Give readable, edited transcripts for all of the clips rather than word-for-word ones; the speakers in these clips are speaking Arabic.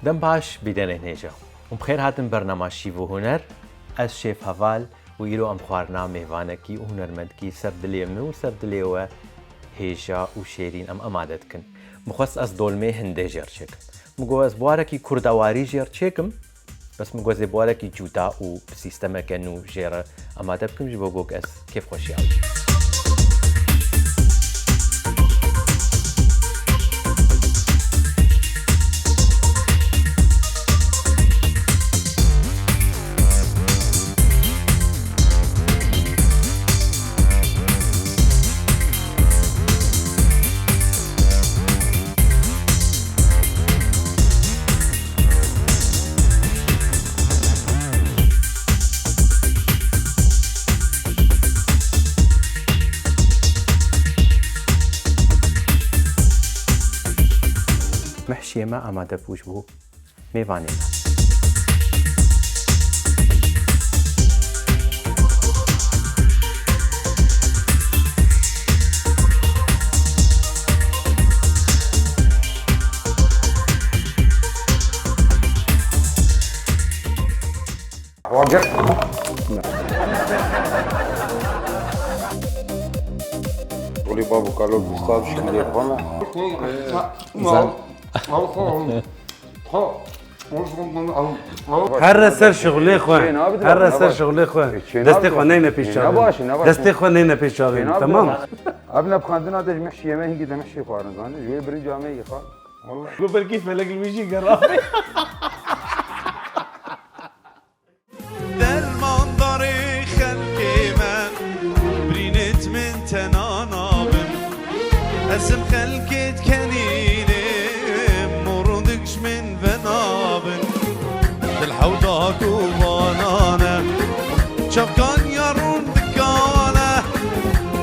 دم باش بدنا هنيجا وبخير هاتم برنامج شيف وهنر از شيف هفال ويلو ام خوارنا ميوانكي وهنرمندكي سردلي من وسردلي و هيجا وشيرين ام امادتكن مخص از دولمي هندجر شكل مگوز بوارکی کردواری جر چکم بس مگوز بوارکی جودا و سیستم کنو جر اماده بکم جبو گوگ از کیف خوشی آوی محشي ما اماده بوش بو ميواني واجر قولي بابو قالوا بيصاب شكلي فما هر سر شغله خواه هر سر شغله خواه دستی خواه نینه پیش چاویم دستی خواه نینه پیش چاویم تمام قبل بخاندنا هذا محشي يمين كده محشي خوارن زاني جوي بري جامعي يخال والله قبل كيف لك المشي قرابي درمانداری خلقی من برینت من تنانابم ازم خلقت کنینم مرودکش من ونابم دلحوداک و بانانه شفقان یارون دکانه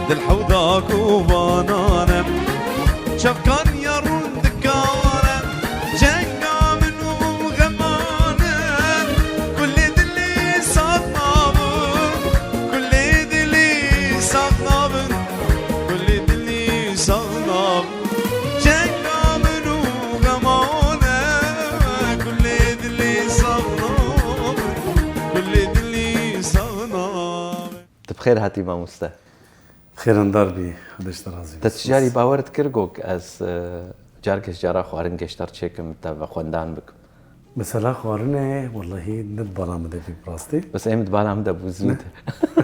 دلحوداک و بانانه شفقان یارون دکانه جنگامن و غمانه كل دلي صغنابن كل دلي صغنابن كل دلي صغنابن جنگامن و غمانه كل دلي صغنابن كل دلي صغنابن بخير هاتي ما مستا خيرن داربي خدش ترازي تتجاري باورت كرگوك از جاركش جارا خوارن گشتر چکم تا و خوندان بکم مثلا خوارنه والله ند برامده في براستي بس ايمت بالام ده بوزود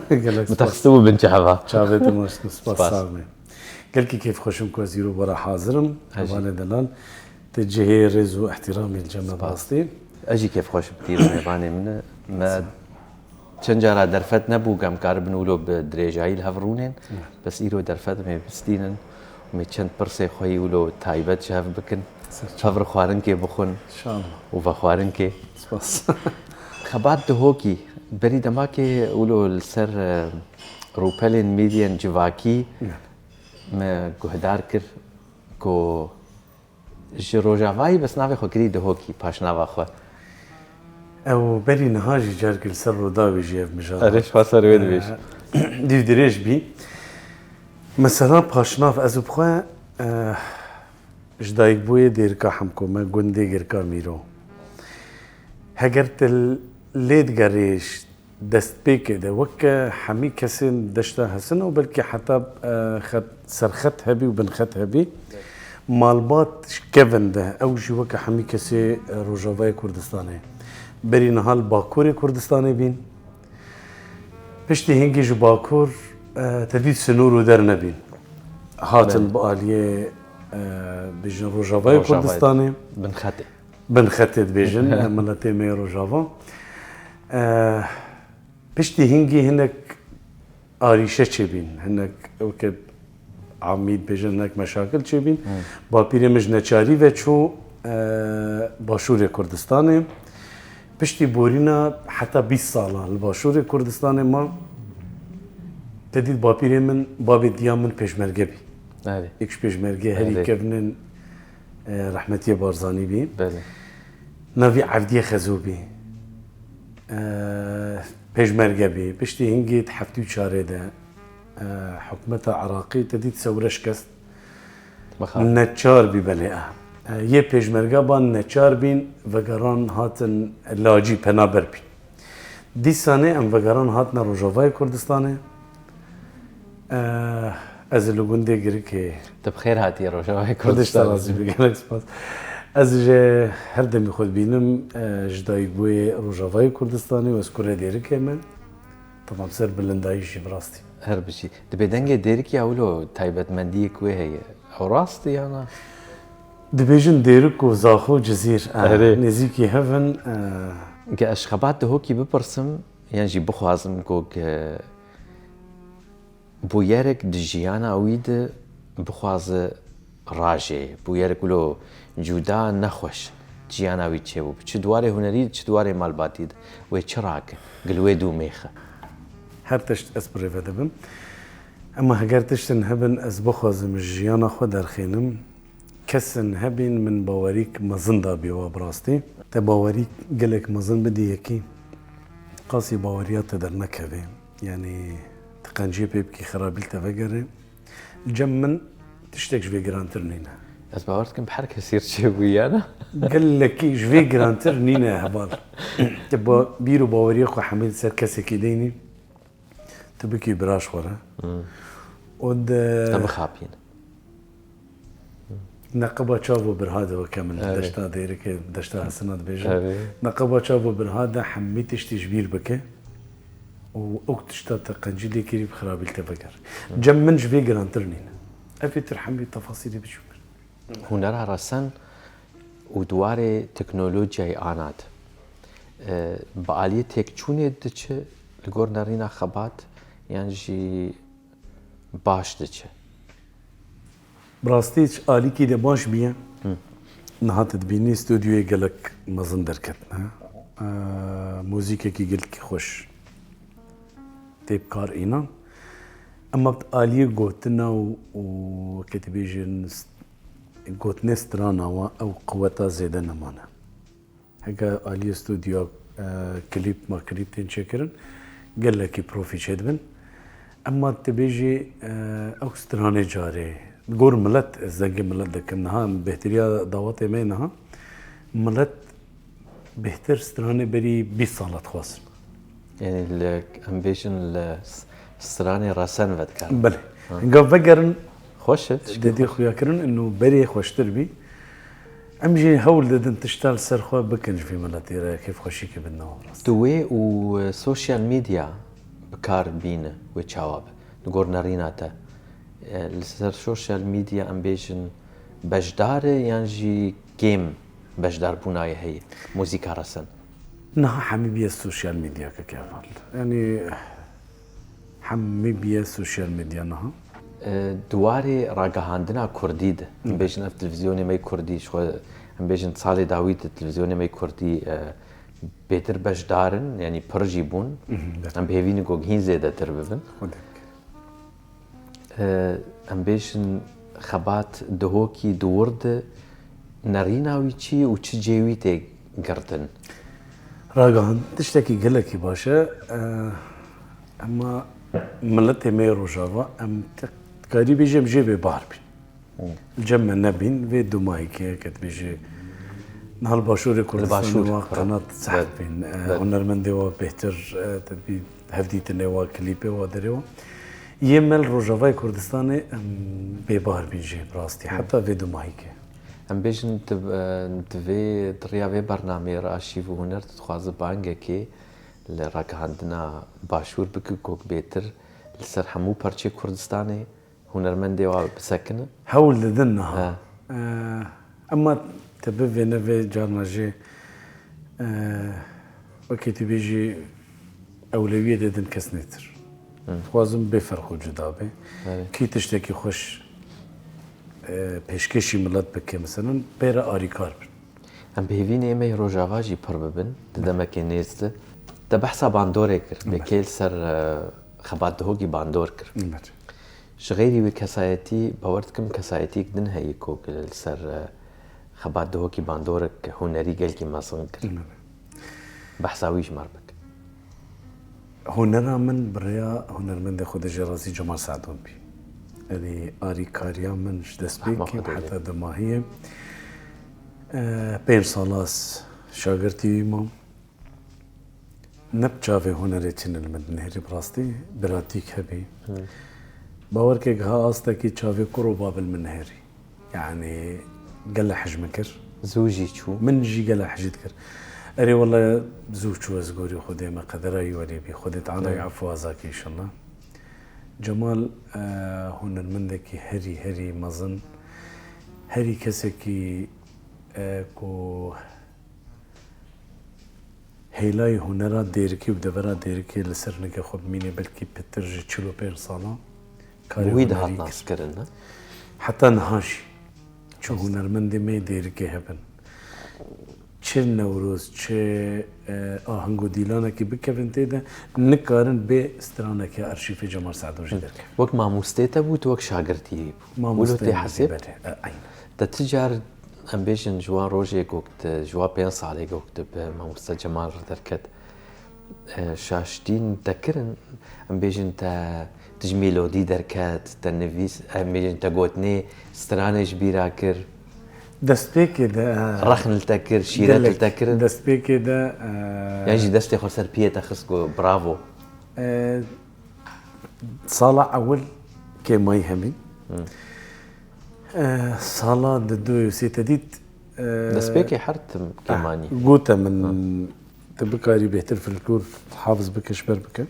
قال لك متخصصو بنت حوا شافت مش سباس صارمه قال لك كيف خوشم كوزيرو برا حاضرم حوالي دلال تجهي رزو احترامي الجمع براستي اجي كيف خوش كثير ميباني من ما چنجارا درفت نبو قام كارب نولو بدريجاي الهفرونين بس ايرو درفت مي بستينن ومي چند برسي خوي ولو تايبت شاف بكن ففر خوارن كي بخون ان شاء الله وفخوارن كي سباس خبات دهوكي بري دماكي ولو السر روبلين ميديان جواكي ما گهدار كر كو جروجاوي بس ناوي خو كري دهوكي باش ناوا خو او بري نهاجي جاركل سر وداوي جيف مجال ريش فاسر ويد بيش دي دريج بي مثلا باشناف ازو بخوا جدايك بوي ديركا حمكو ما گوندي گركا ميرو هگرت ليد گريش دست بيك ده وكا حمي كسن دشتا حسن وبلكي حتى خد سرخت هبي وبن خت هبي مالبات كيفن ده او جي وكا حمي كسي روجاواي كردستاني بري نهال باكوري كردستاني بين بشتي هنجي جو باكور تديد سنور ودر نبين هاتن بقاليه بيجن روجاواي كردستاني بنخاتي بنخطط بيجن ملاتي مي روجافا بشتي هنجي هناك آريشة چبين هناك وكب عميد بيجن هناك مشاكل چبين باپيري مجنچاري وچو باشور كردستاني بشتي بورينا حتى 20 سالة الباشور كردستاني ما تديد باپيري من بابي ديام من پشمرگه بي هذه يكش پشمرگه هري كبنن رحمتي بارزاني بي بله نافي عبدية خزوبي پشمرگه بي بشتي هنجي تحفتو چاره ده حكومة عراقي تديد سورش كست نتشار ببلئة یه پیشمرگا بان نچار بین وگران هاتن لاجی پنابر بین دیسانه ام وگران هاتن روجاوای کردستانه از لگونده گری که بخیر هاتی روشاوای کردستان کردستان رازی بگم سپاس از جه هر دمی خود بینم جدایی بوی روجاوای کردستانی و اسکوره دیری که من طبعا سر بلندایشی براستی هر بشي دبي دنگه ديركي اولو تايبت مندي كوي هي او راستي انا دبیجن دیرک و زاخو جزیر آره. نزیکی هفن اشخابات هوكي ببرسم يعني جي بخوازم كوك بويرك دجيانا اويد بخواز راجي بويرك ولو جودا نخوش جيانا ويد چه چه دواره هنري چه دواره مالباتيد و چراك قلوي دو ميخه هر تشت از بریو دبم اما هگر تشتن هبن از بخوازم جیانا خود در خینم کسن هبین من باوریک مزن دا بیوا براستی تا باوریک گلک مزن بدی یکی قاسی باوریات در نکوه یعنی تقنجی پیب کی خرابیل تفگره جم من تشتك جوي جرانتر نينا بس باورتكم بحركه سير شوي انا قال لك جوي جرانتر نينا هبال تبا بيرو باوريق وحميد سر كسكي ديني تبكي براش ورا ود تم خابين نقبة شافو برهاده وكمل دشتا ديرك دشتا سنة بيجا نقبة شافو برهاده حميتش تجبير بك وأكتشتا تقنجلي كريب خرابيل تفكر جمن جوي جرانتر نينا أفي ترحمي تفاصيلي بشوف هنرها رسن ودواري تكنولوجيا آنات بآلية تكچوني دچه لگور نرينا خبات يعني جي باش دچه براستيش آلي كي دي باش بيه نهات تبيني استوديوي قالك مزن دركتنا موزيكا كي قلت خوش تيب كار إينا اما بآلية قوتنا وكتبيجن قوتنا سترانا او قوتا زيادة نمانا هكا آلية استوديو كليب ما كليب تنشكرن قال لك بروفي شدبن اما تبيجي او ستراني جاري قور ملت الزنق ملت دكنها بهتريا دعواتي مينها ملت بهتر ستراني بري 20 صالات خاص يعني الامبيشن السراني راسن فتكار بله قف فكرن خوشت دي خويا كرن انه بري خوشتر بي امجي هول ددن تشتغل سرخوا بكنج في ملاتيرا كيف خوشيك بالنوم دوي وسوشيال ميديا بكار بينا وتشاوب نقول ناريناتا السر سوشيال ميديا امبيشن بجدار يعني جيم بجدار بناي هي موسيقى رسن نها حميبيا السوشيال ميديا ككافل يعني حميبيا السوشيال ميديا نها دواري راقهاندنا كرديد امبيشن في التلفزيون ما كردي شو امبيشن صالي داويت التلفزيون ما كردي بيتر بجدارن يعني برجيبون ام بهيفين جوجين زيادة ترببن امبيشن خبات دهوكي دورد نارينا ويشي وتش جيويتي قرتن راقهان تشتكي قلكي باشا اما ملتي ميرو جافا ام تقريبا بيجي بجيبي باربي الجمع نبين في دومايكي كتبيجي نهال باشوري كردستان قناة صحفين هنرمندي وبهتر تدبي هفديت النوا كليبي ودريوا يمل روجافاي كردستاني ببار بيجي براستي حتى في دومايكي ام بيجن تبي دريا في برنامج ارشيف هنر تخواز بانجكي اللي راك عندنا باشور بكوك بيتر لسر حمو برشي كردستاني هنرمندي وبسكنه هول لدنها اما تبي في نفي جارنا جي وكي بيجي اولويه ددن كسنتر خوازم بفرخو جدابه كي تشتكي خوش پیشکشی ملت بکه مثلا بیر آریکار بن ام بهوینه ایمه روجاوا جی پر ببن ددمکه نیزده ده بحثا باندوره کر بکیل سر خبات دهوگی باندور کر شغیری و کسایتی باورد کم کسایتی کدن هایی کو کل سر خبات دهوگی باندوره که هنری گل کی ماسن کر بحثاویش مر بک هنرا من بریا هنرمند خود جرازی جمال سعدون بی يعني آري كاريا من دست بيكي وحتى دماهية 5 سالاس شاگردی مام نبچاوه هنری چنل مدنهری براستی براتیک هبی باور که ها آستا کی چاوه کرو بابل منهری يعني قال حجم كر زوجي شو من جي قال حجد كر اري والله زوج شو ازغوري خدي ما قدري ولي بي خدي تعالى يعفو ازاك ان شاء الله جمال هنا المندكي هري مظن هري كسكي كو هیلای هنرات دیرکی و دبرات دیرکی لسر نگه خود مینه بلکی پترج 45 ساله وید هات ناس کردن حتی نهاشی چون هنرمند می دیرکی هبن چه نوروز چه آهنگو دیلانه که بکفن تیده نکارن به استرانه که ارشیف جمال سعدو جدر وقت ماموستيتا بوت وقت شاگردی ماموستيتا حسب این تتجار ام بيجن جوا روجي وقت جوا 5 ساعه وقت بماموستا جمال دركت شاشتين تكرن ام بيجن تا تجميلودي دركت تنفيس ام بيجن تا قوتني سترانج بيراكر دستبيكي ده رخن تكر شيرات تكر دستبيكي ده يعني دستي خسر بيتا خسكو برافو صالة أول كماي همين صالة دو سيتديت دستبيكي حرت كماني قوتا من تبكاري بيهتر في الكور حافظ بك شبر بك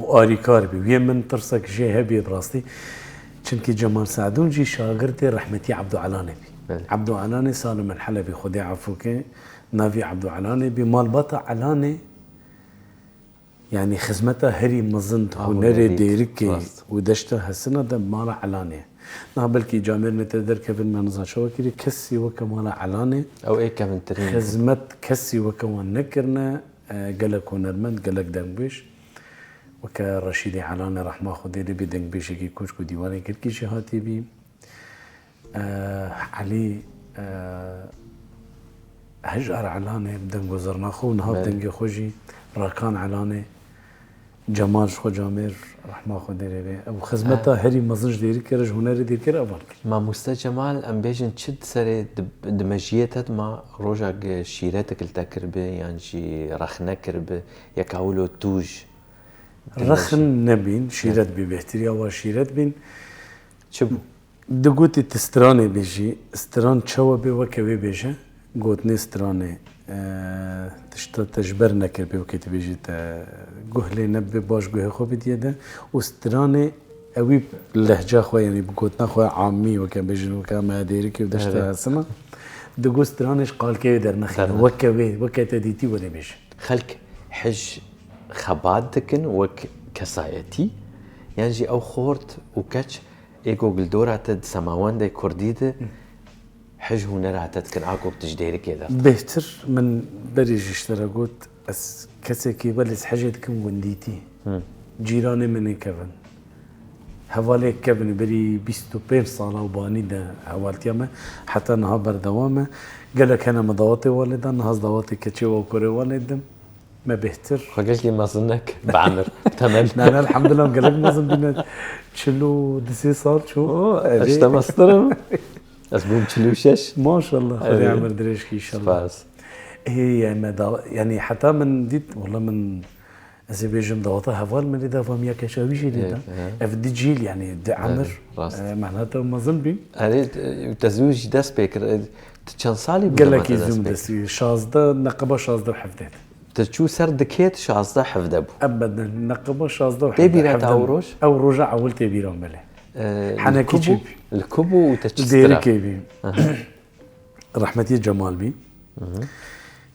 وآري كاربي ويمن ترسك جي هبي براستي چونكي جمال سعدون جي شاگردي رحمتي عبدو علاني بي عبدو علاني سالم الحلبي خدي عفوكي نافي عبدو علاني بي مال باتا علاني يعني خزمتها هري مظنت هنري ديركي ودشتها هسنة ده مالا علاني بلكي جامير نتدر كيفن ما نزا شو كيري كسي وكمالا علاني او ايه كمان ترين خزمت كسي وكمان نكرنا قالك هنرمند قالك دنبيش وكا رشيدي علاني رحمه خدي لي بدنك بيش كي كوشكو ديواني كي شهاتي بي علي هجر علاني بدن وزرنا خو نهار بدنجي خوجي راكان علاني جمال شو جامير رحمه خدي لي او خدمتها هري مزج دير كرج هنري دير كر اول ما مستر جمال ام بيجن تشد سري دمجيتها ما روجا شيراتك التكربه يعني شي رخنا كربه يكاولو توج رخن نبين شيرات ببهتريا وشيرات بين شبو دقوتي تستراني بيجي استران تشوبي وكوي بيجي قوتني استراني تشتا تجبرنا كربي وكيت بيجي جهلي نبي باش جه خو بديده واستراني اوي لهجه خو يعني بقوتنا خو عامي وكان بيجي وكان ما ديركي ودشتا سنه دقو استرانيش قال كي درنا خير وكوي وكيت ديتي ولا بيجي خلك حج خبادتكن وك كسايتي يعني او خورت وكاتش ايجو قلدورة تد سماوان دي كرديده حج هنر عتتكن عاكو بتجديري كده بهتر من بريج اشتراقوت بس كسكي بلس حاجتكم ونديتي جيراني مني كفن هوالي كفن بري 25 صالة وباني ده هوالتي ياما حتى نها بردوامة قالك انا مضواتي والدا نهاز ضواتي كتشي وكوري والدم ما بهتر قلت لي ما ظنك بعمر تمام انا الحمد لله قالك ما ظن بينا تشلو دسي صار شو اشتا مصطرم اسبوع تشلوشش ما شاء الله خلي عمر دريشكي ان شاء الله فاس هي يعني حتى من ديت والله من أزبيجم ضوطها هفال من إذا فهم يا كشاويش اللي ده أفدي جيل يعني دي عمر معناته ما ظنبي أريد تزوج داس بيكر تشان صالي قال لك يزوم دسي شازده نقبة شازده حفظت تشو سر دكيت شازده حفظ أبو أبدا نقبة شازده حفظ تبيرات أوروش أو رجع أول تبيرهم مله حنا كيجي الكوبو وتشتري ديري كيبي رحمتي جمال بي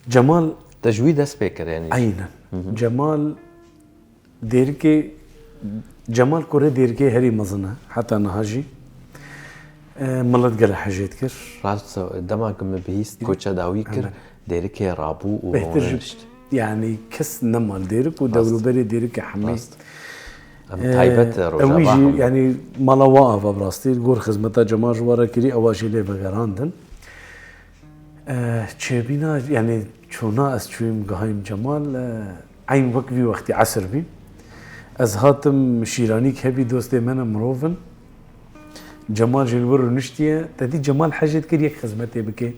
جمال تجويد سبيكر يعني عينا جمال ديركي جمال كوري ديركي هري مظنة حتى نهاجي ملت قال حاجات كر راس دماغ بهيست كوتشا داوي كر ديركي رابو وبهترجبت يعني كس نمال ديرك ودورو بري ديرك حمي تايبت روجا يعني مالا واقف براستي الجور خدمتها جمال جوارا كري اواجي لي بغراندن تشابينا يعني شونا استريم قايم جمال عين وقفي وقتي عصر بي از هاتم شيرانيك هبي دوستي من مروفن جمال جلور نشتيه تدي جمال حاجة كر يك خدمته بك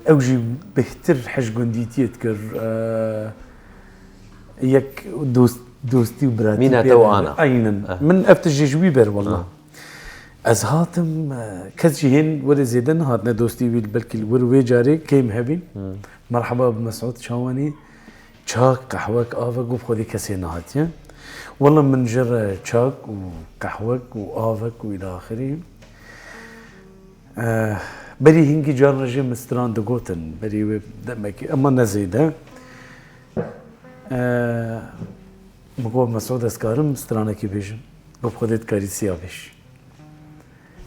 او جي بهتر حج قنديتي تكر يك دوستي وبراتي مين تو انا اينا من افتجي جويبر والله از هاتم كزجهن ولا زيدن هاتنا دوستي بالبلكي الوروي جاري كيم هبين مرحبا بمسعود شاواني شاك قهوك افك وبخذي كاسين هاتيا والله من جر شاك وقهوك وافك والى اخره بري هنجي جار رجيم مستران دقوتن بري دمك اما نزيده مقوم مسعود اسكارم مسترانه كي بيجن وبخذي كاري سيابش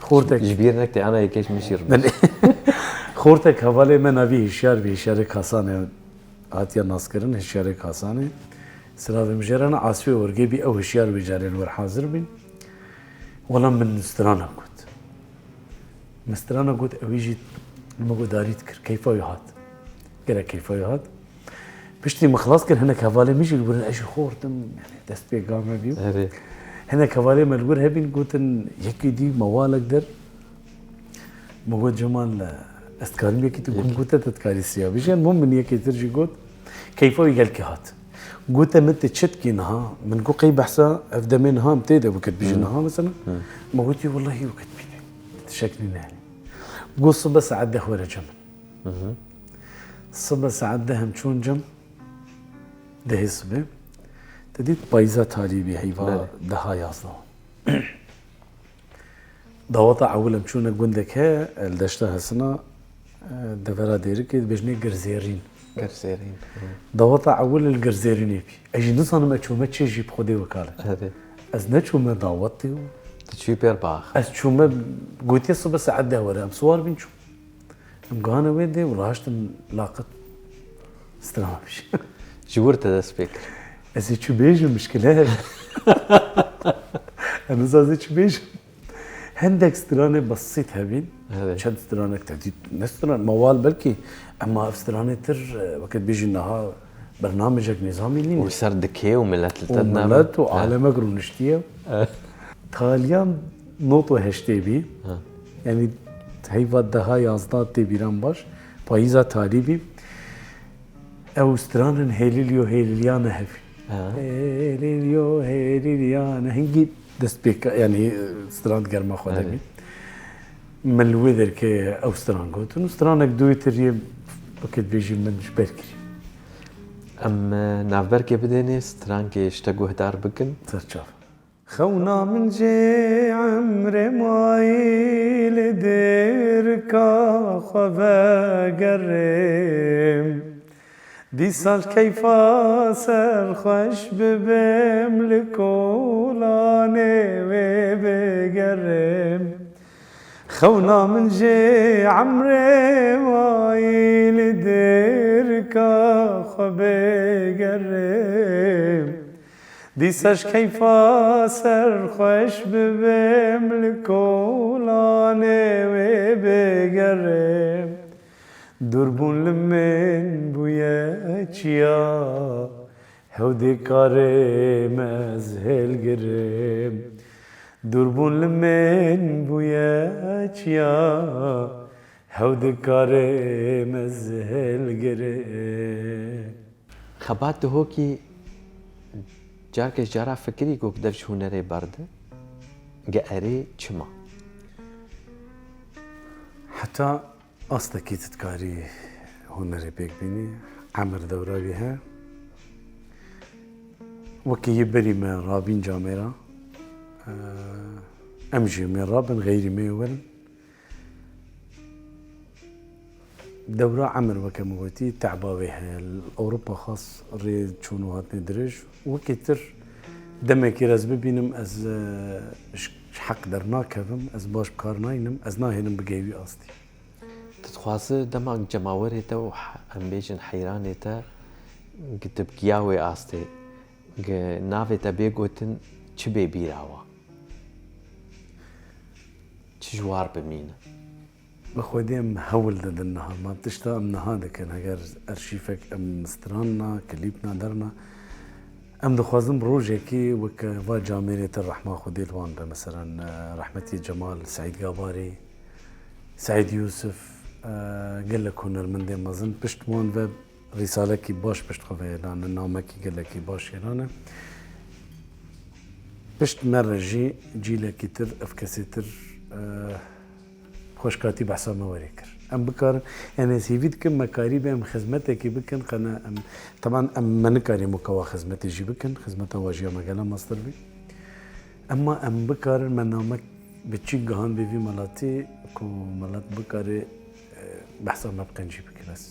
خورتك جبير نكتي انا يكيش مشير خورتك حواله من ابي هشيار بهشيار خاصانه هاتيا ناسكرن هشيار خاصانه سراف مجرنا عاصفي ورقي بي او هشيار بجارين ور حاضر بين ولا من مسترانا قلت مسترانا قلت اويجي المقداري تكر كيف يهات كره كيف يهات بشتي مخلص كر هناك حواله ميجي الور ايش خورتم يعني دست بي قام بيو هنا كوالي ملور هبين قوتن يكي دي موالك در موجود جمال استكارم يكي تقوم قوتا تتكاري سيابي جان مهم من يكي ترجي قوت كيفو يقال كهات قوتا مت تشتكي نها من قو قي بحثا افدا منها متيدا وكت بيجي نها مثلا موجودي والله وكت بيجي تشكني نهلي قو الصبح سعده ولا جمل الصبح سعده هم شون جم ده الصبح تديت بايزا تاليبي هيفا دها يازنا دوطا اولا مشونا قندك ها الدشتا هسنا دفرا ديرك بجني قرزيرين دوطا اول القرزيرين يبي اجي نصنا ما تشو ما تشي جيب خدي وكاله هذه از نتشو ما دعوتي تشوي بير باخ از شو ما قلت الصبح سعده ورا مصور بنشو مقانا ويدي وراشت لاقت استرامش جورت هذا سبيكر ازي شو بيجي مشكلة انا زازي شو بيجي عندك استرانة بسيط هبين شد استرانة تهديد نستران موال بلكي اما استرانة تر وقت بيجي انها برنامجك نظامي لين وصار دكي وملت لتدنا وملت وعالمك رونشتيا تاليان نوتو هشتي بي يعني هيفا دها يازداد تي بيران باش بايزا تاليبي او استرانة هيليليان هبين هيليليو هيليليان هنجي دست بيك يعني استراند قرما خدمي ملوذر كي او استران قلت انه استرانك دويتر وقت بيجي من جبركي نافبركي بديني استرانكي اشتقوا هدار بكن ترشاف خونا من جي عمري مايل ديركا خفا قرم دي سال كيفا سرخش ببم لكولاني وبقرم خونا من جي عمري مايل ديركا خبي قرم دي ساش كيفا سرخش ببم لكولاني وبقرم دربون لمن بويا چيا هودي كارم ازهل گرم دربون لمن بويا چيا هودي كارم ازهل گرم خبات هوكي جاركش جارا فكري كوك درش هنري برد قاري چما حتى أصدقائي تتكاري هنري بيك بيني عمر دورة بها وكي يبري من رابين جاميرا أمجي من رابن غيري ميول دورة عمر وكموتي تعبا بها أوروبا خاص ريد شونو هاتني درج وكتر دمكي راز ببينم از حق درنا كفم از باش بكار ناينم از ناهنم بقيوي أصدي تتخواصي دماغ جماوريتا وأمبيجن حيرانيتا كتب كياوي آستي نافيتا بيقوتن چه بيبيراوا چه جوار بمينه بخوديم هول ددنها ما بتشتا من هذا كان هجر أرشيفك أم ستراننا كليبنا درنا ام دخوازم روجێکی وەکە وا جامێنێتە ڕەحما خودێ وان بە مەسەرەن ڕەحمەتی جەمال سعید گاباری سعید یوسف gelek hunermendê mezin pişt wan ve rîsalekî baş pişt xwe hêlane namekî gelekî baş hêlane pişt me re jî cîlekî tir ev kesê tir xweşkatî behsa me werê kir em bikarin yani CV dikin me karî be em xizmetekî bikin qene em teman em me nikarî mukawa xizmetê jî bikin xizmeta wa jiya me gela master bî emma em bikarin me namek bi çî gihan bê vî melatê ku melat bikarê behsa me bikin jî bikin ez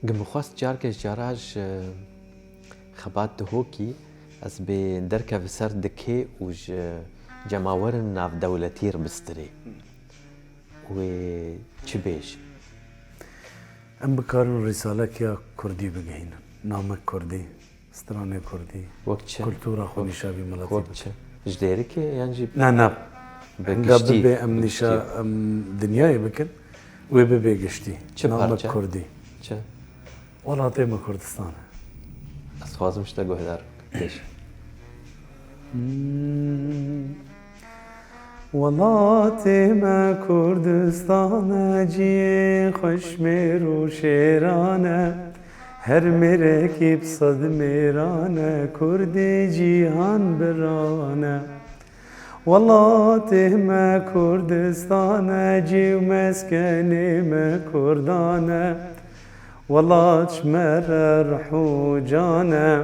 Gimixwast carkej caraj xebat dihokî ez bê derkeve ser dikê û ji cemawerin navdewletî re bistirê wê çi bêj em bikarin rîsalekiya Kurdî bigihînin namek Kurdî stranê Kurdî wek çi kultura xwe nîşa vî melatê wek çi ji derikê yan jî ne ne bi Hinga giştî bibe em nîşa em dinyayê bikin wê bibe giştî Çi namek parça? Kurdî çi welatê me Kurdistan e ez dixwazim ji te guhdar bikim Welatê me Kurdistan e ciyê xweşmêr û şêran e her mêrekî bi sed mêran e Kurdê cîhan biran e Welatê me Kurdistan e cîw meskenê me Kurdan e Welat ji me re rih û can e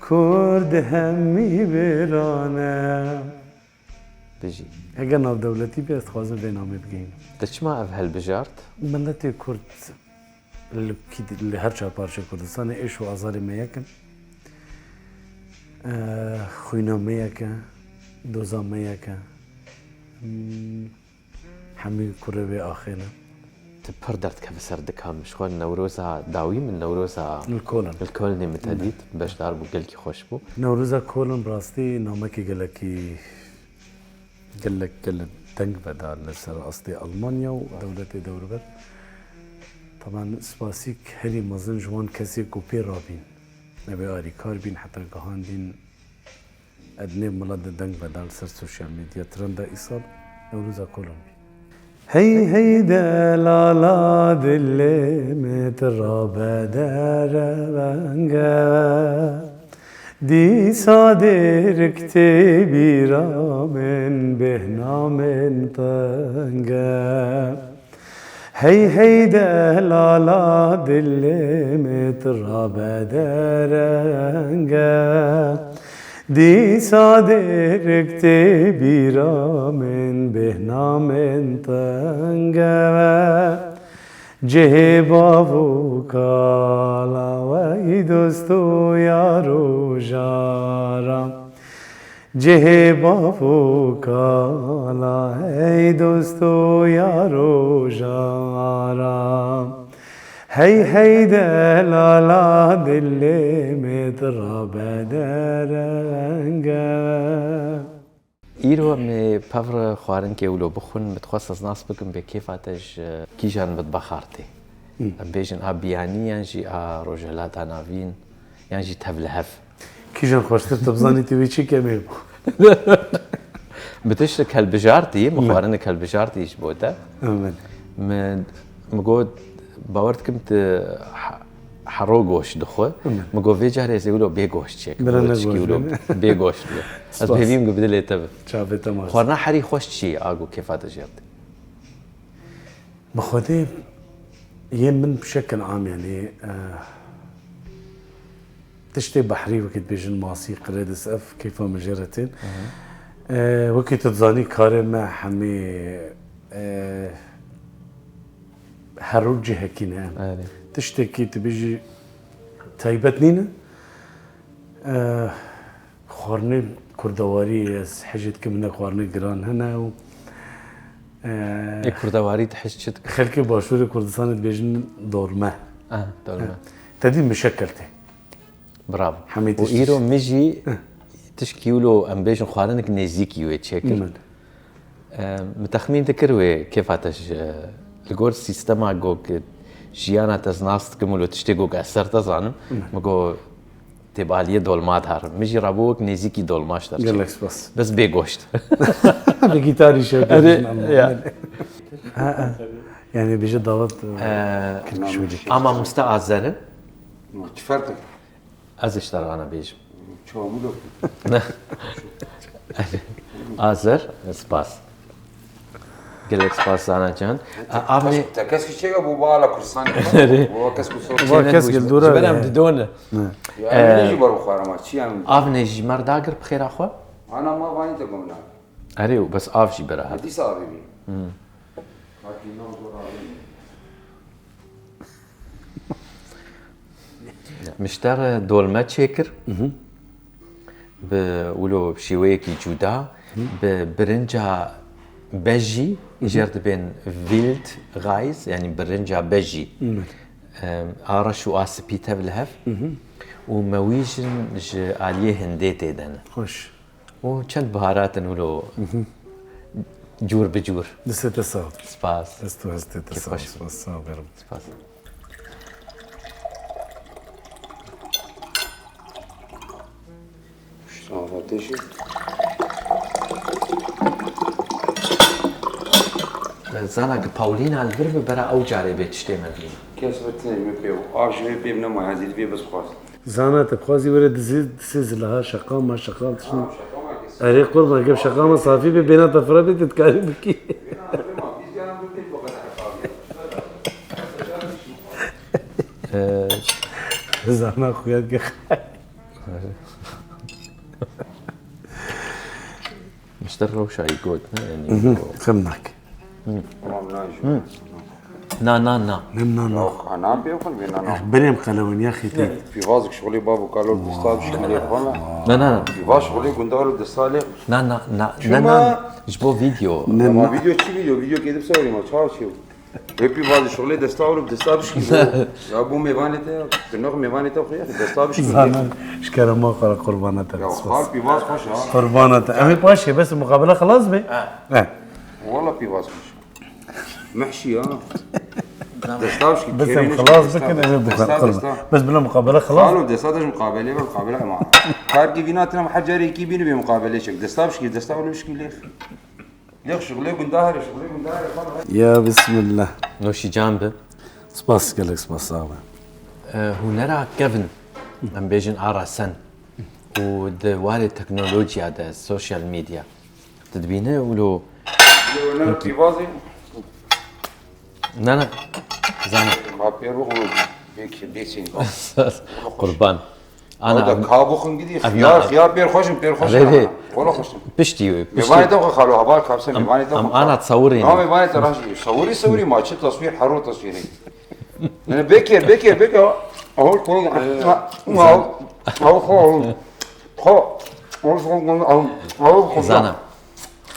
Kurd hemî biran e bijî Eger navdewletî bê ez dixwazim vê namê bigihînim te çima ev helbijarт Milletê Kurd li her çarparçe Kurdistanê êş û azarê me yekin xwîna me yeke doza me yeke hemî kurê wê axêne tu pir derdkeve ser dikan ji xwe newroza dawî min newroza li kolin li Kolnê mitedît beşdar bû gelkî xweş bû Newroza kolin bi rastî namekî gelekî gelek deng veda li ser astê Almanya û dewletê dewrber Taban spasîk herî mezin ji wan kesê ku pê rabîn nevê alîkar bîn heta gihan bîn ednê milat de deng veda li ser sosyal medya trenda îsal Newroza kolin bî Hey hey delala dilê me tirabedere venge Dîsa dêr kitêbî ra min bêhna min tenge Hey hey delala dilê me tirabedere venge Dîsa dêr kitêbî ra min bêhna min tenge Cihê bav û kala wey dost û yar û jaran Cihê bav û kala hey dost û yar û jaran Hey hey delala dilê me tirabedere venge îro me pevre xwarinkê wilo bixwin me dixwast ez nas bikim bê kêfa te ji kîjan midbexa tê em bêjin a biyanî yan jî a rojhilata navîn yan jî tevlihev Kîjan xweştir tu bizanî tu wê çi kemê bû bi tiştek helbijartî me xwarinek helbijartî ji bo te Amen me got باور dikim tu hero goşt dixwe me got vê carê ez ê wilo bê goşt çêkim wilo bê goşt ez pêvîm ku bi dilê te be çavê te mas xwarina herî xweş çi ye a got kêfa te jê tê bi Xwedê yên min bi şekil am yani tiştê behrî wekî dibêjin masî qirêdis ev kêfa min jê re tên wekî tu dizanî karê me hemê herû cihekî ne tiştekî tu bêjî taybet nîne xwarinê kurdewarî ez hejê dikim hine xwarinê giran hene û kurdewarî te hej çi dike xelkê başûrê Kurdistanê dibêjin dorme tedî müşekkel tê bravo Hemî û îro min jî tişkî wilo em bêjin xwarinek nêzîkî wê çêkir min texmîn dikir wê kêfa te li gor sîstema got jiyana te nas dikim wilo tiştê got ez ser te zanim me got تبقى لي دولمات هر مجي رابوك نزيكي دولماش قال در لك بس بس بيغوشت بجيتاري شوكة يا يعني بيجي ضغط شوية اما مستعزل شفرتك از اشترى انا بيج شو عملوا ازر سباس قال لك سباس انا جان ابني تكسك شيء ابو بالا كرسان هو كسك صوت كاس قلدورة جبنا بدون يعني يجي برو خارما شي عم ابني جمر داغر بخير اخو انا ما باني تقومنا اريو بس افشي برا هدي صاري مشترى دولمة شيكر بقولوا بشويكي جودا ببرنجا بجي جرد بين فيلد غايز يعني برنجا بجي آرش وآسبيتا بالهف ومويجن عليه هنديتي دانا خوش وكان بهارات نقولوا جور بجور دست الصوت سباس دستو هستت الصوت خوش. بس صابر سباس صافاتشي زانا باولينا الفيرب برا او جاري بيت شتي مدين كسبتني مبيو اجي بيبنا ما هزيد بي بس خلاص زانا تبخازي ورد دزيز لها شقام ما شقال شنو اري قربان جاب شقام صافي بينا طفره بتتكلم بكي زانا خويا مشتر روشا يقول يعني خمناك نا نا نا نمنا انا بيوكل بينا انا بريم خلوين يا اخي تي في فازك شغلي بابو قالوا الدستاب شغلي فما نا نا في فاز شغلي قندار الدستالي نا نا نا نا نا جبو فيديو ما فيديو تشي فيديو كده بسوي ما تشاو شيو في فاز شغلي دستاول بدستاب شغلي ابو ميفانيته تنوغ ميفانيته خويا دستاب شغلي زانا شكرا ما قرا قربانات يا خال في فاز خوش ها قربانات امي باشي بس المقابله خلاص بي والله في فاز خوش محشي ها دستاب شغلي بس خلاص بكن انا بقربان بس بلا مقابله خلاص قالوا دستاش مقابله بالمقابله مع كار كي فيناتنا محجري كي بيني بمقابله شك دستاب شغلي دستاب ولا مشكله ليخ شغلي قندار شغلي قندار يا بسم الله نوشي جانبه سباس قال لك سباس صعبه هنرى كيفن ام بيجن ارا سن ودوالي التكنولوجيا دا السوشيال ميديا تدبينه ولو انا في فازي نا نا زانا خابيرو بيك بيسين قربان انا انا كابو خنجدي أبيض. خيار بير خوش ريدي. ولا خوش بشتي ميباني تو خالو هبال كابسه ميباني تو انا تصوري ما ميباني تراشي صوري ما شفت تصوير حرو تصويري انا بكر اهو كل اهو زانا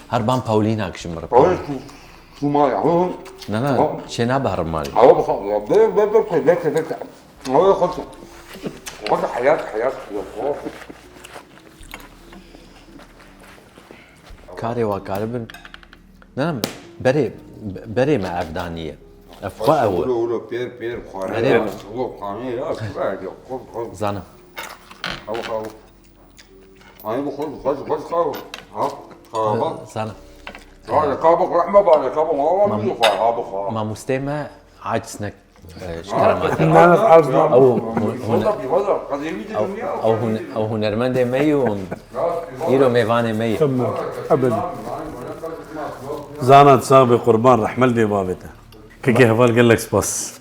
هربان باولينا كشمر شو ما اهو نا نا شينا بهرب مالي اهو بك اهو خد حياة كاري وكاربن نا بري مع افدانيه افقا اول ولو بير خاري هو خاني يا خد زانا هاو انا بخذ ها زانا هذا كابو رحمه بالك كابو ما بيوفى هذا ما مستمع عاجزنك شكرا ما انا عارفنا او هنرمند ميو يرو ميفاني ميو ابدا زانا تصابي قربان رحمل دي بابته كيكي هفال قال لك سباس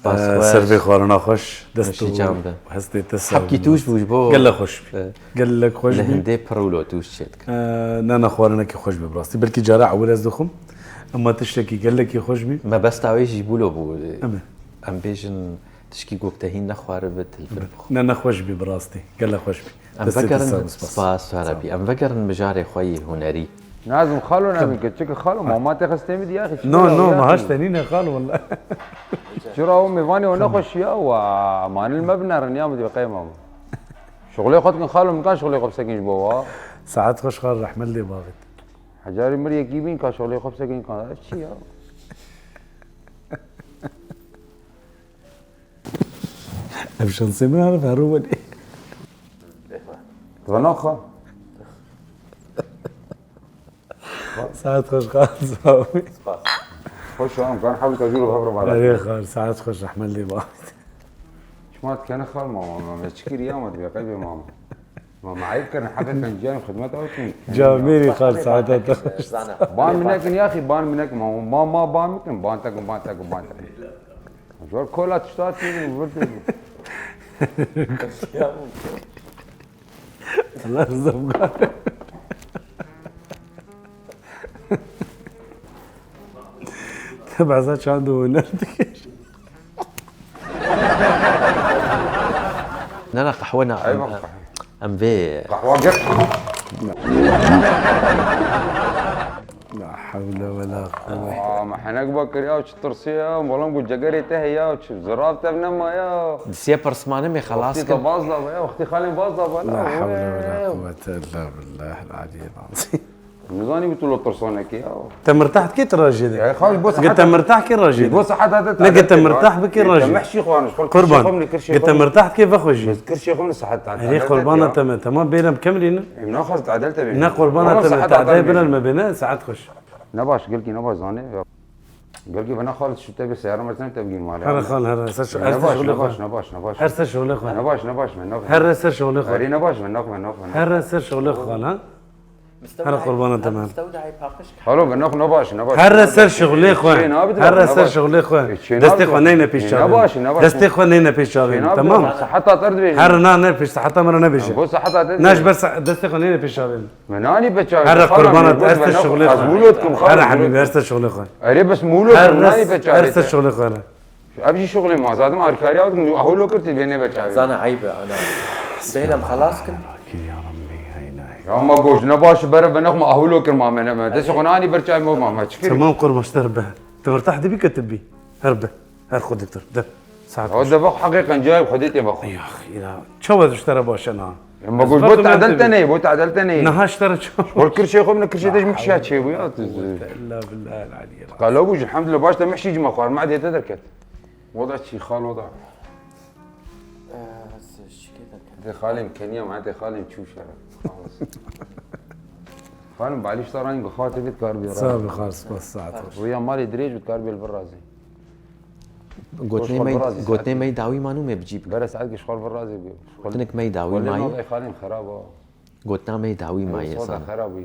سيرفي خورنا خوش دستو جامده حسيت تسا حكيتوش بوجبو قال لك خوش قال لك خوش لهندي برولو توش شتك نانا خوارنا كي خوش براستي بلكي جارع اول ازدخم اما تشتكي قال لك يا خوش بي ما بس تعويش يجيبولو بو أما. ام بيجن تشكي قوقتهين نخوار بالفرق نانا خوش بي براستي قال لك خوش بي ام فكر سباس عربي ام فكر بجاري خوي هنري لازم خالو انا من كتشك خالو ما تخستمد يا اخي نو ما هاش تانينا قال والله شو راهو ميفاني ونخش يا ومان المبنى رنيام دي قيمه شغلي خد خالو مكان شغلي خب ساكن جوا ساعات خوش قال رحمل لي باغت حجاري مريا كيبين كان شغلي خب ساكن كان شي يا ابشن سمعنا هروبني غناء خال ساعات خوش خالص صافي خوش هم كان حاول تجول الخبر بعد عليه خال ساعات خوش رحمن لي بقى شمات كان خال ماما ما تشكي يا ما تبي قلبي ماما ما عيب كان حاجه كان جاني خدمته اوتي جاميري خال ساعات خوش بان منك يا اخي بان منك ما بان منك بانتك شو كلها تشتاتي الله يرزقك تبع زاد عنده نردكش نانا قحونا ايوه ام في قهوه قط لا حول ولا قوة ما حنك بكر يا وش ترسيا والله نقول جقري تهيا وش زرافته بنما يا دسيبر سمانمي خلاص اختي باظله يا اختي خالي باظله لا حول ولا قوة الا بالله العلي العظيم ميزاني بتقول له ترسونك يا انت مرتاح كيف الراجل يا خالي بص قلت مرتاح كيف الراجل بص حتى لا قلت مرتاح بك الراجل محشي خوانش قربان قلت مرتاح كيف اخوجي كرشي خون صحت هي قربانة تمام بينا مكملين مناخذ تعدلت بيه هنا قربانة تعدي بنا المبنى ساعات خش نباش قال لي نباش زاني قال لي بنا خالد شو تبي سياره مرتين تبقين مالي انا خال هرس نباش هرس شغل اخوان نباش من هرس شغل اخوان هري نباش من هرس شغل اخوان ها هلا قربانة تمام خلو بناخ نباش هرس شغل اخوان هرس شغل اخوان دستي خوانينا بيشابين دستي خوانينا بيشابين تمام حتى طرد بيه هرنا نبيش حتى مرنا بيش بص حتى ناش بس دستي خوانينا بيشابين مناني بتشابين هر قربانة هرس شغل اخوان هر حبيبي هرس شغل اخوان اري بس مولود مناني بتشابين هرس شغل اخوان ابجي شغلي ما زاد ما اركاريات اهو لو كنت بيني بتشابين انا عيبه انا بينهم خلاص كنت يا ربي هيناي يا ما قوش نباش برا بنخ ما اهو لو كرما ما دس غناني برشاي ما تشكري تمام قرب تربه انت مرتاح دبي كتبي هربه هر خذ دكتور ده ساعات هذا بخ حقيقه جاي خديتي بخ يا اخي لا شو اشترى باش انا لما قلت بو تعدلتني نها اشترى شو والكل شيء خو كل شيء تجي محشي شيء ويا الا بالله العلي قالوا ابوج الحمد لله باش محشي جما خوار ما عاد يتدركت وضعت شي خال وضع خالي امكانيه معناتها خالي مشوش خلاص خالي بعليش تراني خاطر بيت كاربي صافي خلاص بس ساعات ويا مالي دريج بتكاربي البرازي قلت ما يداوي ما نومي بجيب برا ساعات شغل بالرازي قلت لك ما يداوي معي والله خالي خراب قلت ما يداوي معي صار خراب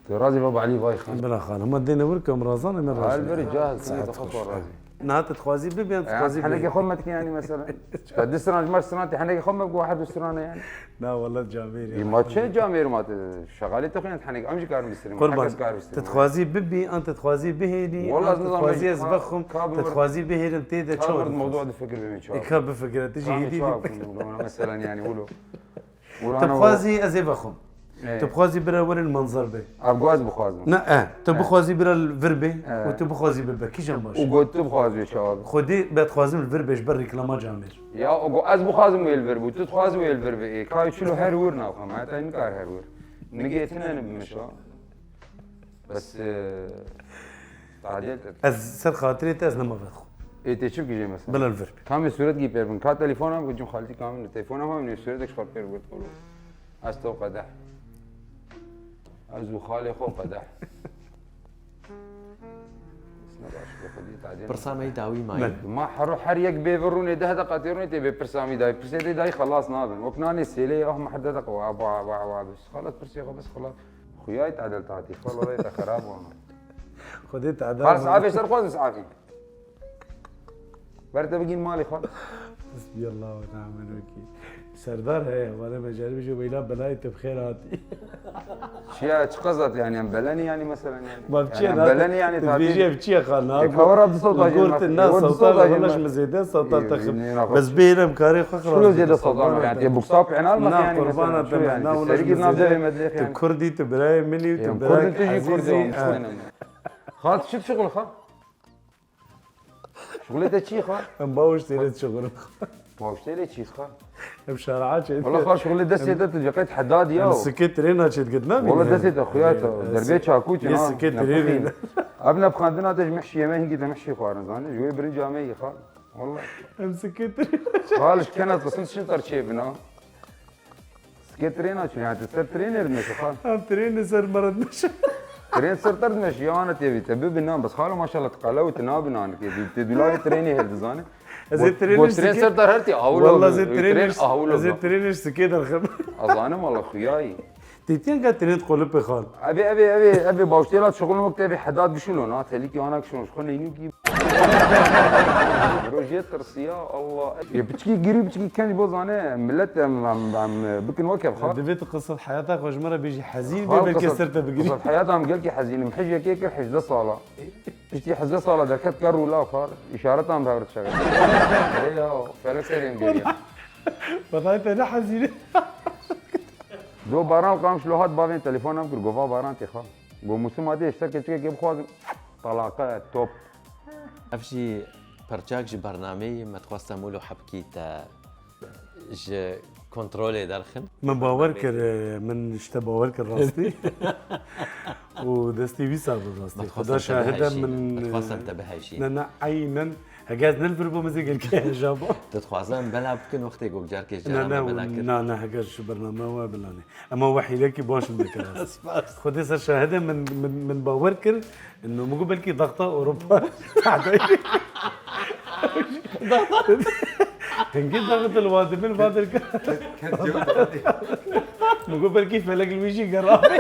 الرازي بابا علي باي خان بلا خان هم ادينا وركم رازان من رازان البري جاهز ساعات الرازي نهات تخوازي بيبي تخوازي حنك خمتك يعني مثلا دسنا جمال سنتي حنك خمك واحد وسرانه يعني لا والله جامير ما تشي جامير ما شغالي تخين حنك امشي كار مستري قربان تتخوازي ببي انت تتخوازي بهيني والله تتخوازي ازبخهم تتخوازي بهيني تيدا شو الموضوع ده فكر بمن شاف كاب بفكره تجي هيدي مثلا يعني قولوا تبخوازي ازبخهم تبخوازي برا ور المنظر به ابغاز بخوازم لا تبخوازي برا الفربه وتبخوازي ببا كي جنباش وقلت بخوازي شباب خدي بتخوازم الفربه اجبر ريكلاما جامر يا او از بخوازم ويل الفربه وتتخوازي ويل الفربه ايه كاي شلو هر ور ناو معناتها انكار هر ور نجيتنا بمشا بس تعدلت از سر خاطري تاز لما بدخل ايه تشوف جي مثلا بلا الفربه كامل صورت جي بير من كا تليفونها بجم خالتي كامل تليفونها من صورتك شفر بير بتقولوا استو قدح أزو خالي خو قدح برسامي يداوي معي ما حروح حريق بيفروني ده هذا قاتيروني تبي برسامي داي برسيدي داي خلاص نابن وكناني سيلي اه ما حد دق وا بس خلاص برسيخه بس خلاص خوياي تعدل تعطي والله ده خراب والله خديت عدل خلاص عافي صار خلاص عافي برت بقين مالي خلاص حسبي الله ونعم الوكيل سردار هي وانا بجرب شو بيلا بلايت بخيراتي شيء قصدت يعني بلاني يعني مثلا يعني ما بتشي بلاني يعني بيجي بتشي خلنا كورا بصوت قلت الناس صوتها ولاش مزيدين صوتها تخف بس بينا بكاري خخرا شو زيد صوتها يعني ابو صاحب يعني ما يعني قربانه تمام ولاش مزيدين كردي تبراي مني تبراي عزيزي خالد شو شغل خالد شغلته شي خالد مباوش تيرت شغل ماوشتي لي شي خالد بشارعات والله خالد شغل دسيت تجقيت حداد ياو سكت رينا شت قدامي والله دسيت اخويا دربيت شاكوتي سكت رينا ابنا بخاندنا تج محشي يمين هنجي محشي خوارزاني جوي برنجامي خالد والله امسكت خالد كانت بس شنطر شي بنا سكيت ترينر شو يعني تصير ترينر مش خلاص هم ترين صار مرض مش ترين صرت ترد مش انا تبي بنام بس خاله ما شاء الله تقالوا تنام بنام تبي تدولاي تريني هيل زانه زي ترين صرت هرتي والله زي ترين سكيت الخبر اظانم والله خوياي تيتين قاعد ترين تقول بخال ابي باوشتيلات شغل مكتبي حداد بشلونات هليك انا شلون شخون ينوكي روجيت ترسيا الله بتشكي قريب بتشكي كان يبوظ انا ملت عم بكن وكب خلاص دبيت قصة حياتك وش مرة بيجي حزين بيبقى كسرته بقري قصة حياتها قال لك حزين محجة كيك حجة صالة تشتي حجة صالة دركت كرو لا خار إشارتها عم بهرت شغل ايه فعلا سرين قريب بطايت انا حزين دو باران قام شلوهات بابين تليفون امكر قفا باران تخا قو موسم هذه اشتركت كيف خوازم طلاقات توب افجي برجاك جي برنامج ما تخواست مولو حبكي تا ج كنترولي دالخن من باوركر من اشتا باوركر راستي ودستي بيسا راستي خدا شاهدة من تخواست انتبه هاي شيء نانا عينا هجاز نلفر بمزيق الكيه جابا تتخوازم بلا بكن وقتي قوك جارك نانا نانا هجاز شو برنامج وبلاني اما وحي لك باش مذكر خدي صار شاهدة من باوركر انه مو بلكي ضغطة اوروبا هنجي ضغط الوادي من بعد مو بلكي فلك المشي قرابي